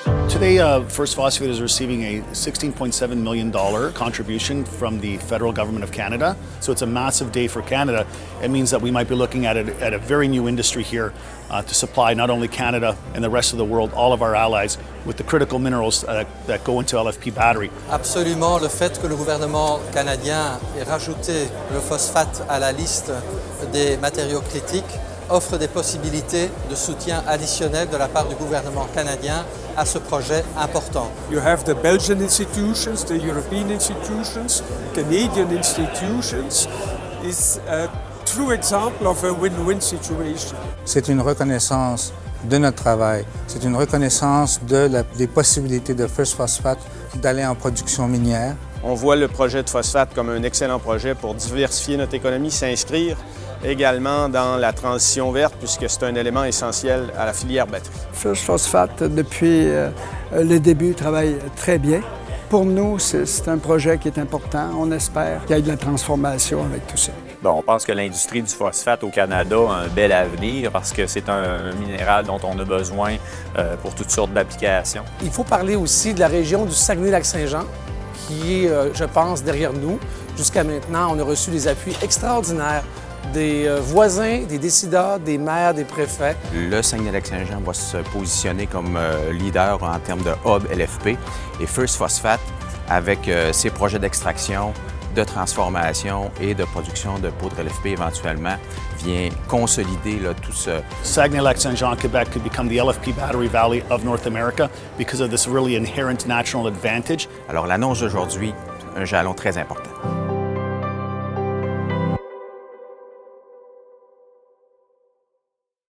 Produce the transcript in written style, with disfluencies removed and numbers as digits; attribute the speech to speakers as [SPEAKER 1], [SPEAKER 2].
[SPEAKER 1] Today, First Phosphate is receiving a $16.7 million contribution from the federal government of Canada. So it's a massive day for Canada. It means that we might be looking at a very new industry here to supply not only Canada and the rest of the world, all of our allies, with the critical minerals that go into LFP battery.
[SPEAKER 2] Absolument, le fait que le gouvernement canadien ait rajouté le phosphate à la liste des matériaux critiques offre des possibilités de soutien additionnel de la part du gouvernement canadien à ce projet important.
[SPEAKER 3] You have the Belgian institutions, the European institutions, Canadian institutions. It's a true example of a win-win situation.
[SPEAKER 4] C'est une reconnaissance de notre travail. C'est une reconnaissance des possibilités de First Phosphate d'aller en production minière.
[SPEAKER 5] On voit le projet de phosphate comme un excellent projet pour diversifier notre économie, s'inscrire également dans la transition verte puisque c'est un élément essentiel à la filière batterie.
[SPEAKER 6] First Phosphate, depuis le début, travaille très bien. Pour nous, c'est un projet qui est important. On espère qu'il y ait de la transformation avec tout ça.
[SPEAKER 7] Bon, on pense que l'industrie du phosphate au Canada a un bel avenir parce que c'est un minéral dont on a besoin pour toutes sortes d'applications.
[SPEAKER 8] Il faut parler aussi de la région du Saguenay-Lac-Saint-Jean qui est, je pense, derrière nous. Jusqu'à maintenant, on a reçu des appuis extraordinaires des voisins, des décideurs, des maires, des préfets.
[SPEAKER 9] Le Saguenay-Lac-Saint-Jean va se positionner comme leader en termes de hub LFP et First Phosphate, avec ses projets d'extraction, de transformation et de production de poudre LFP éventuellement, vient consolider tout ce...
[SPEAKER 1] Saguenay-Lac-Saint-Jean, Quebec could become the LFP battery valley of North America because of this really inherent national advantage.
[SPEAKER 9] Alors l'annonce d'aujourd'hui, un jalon très important.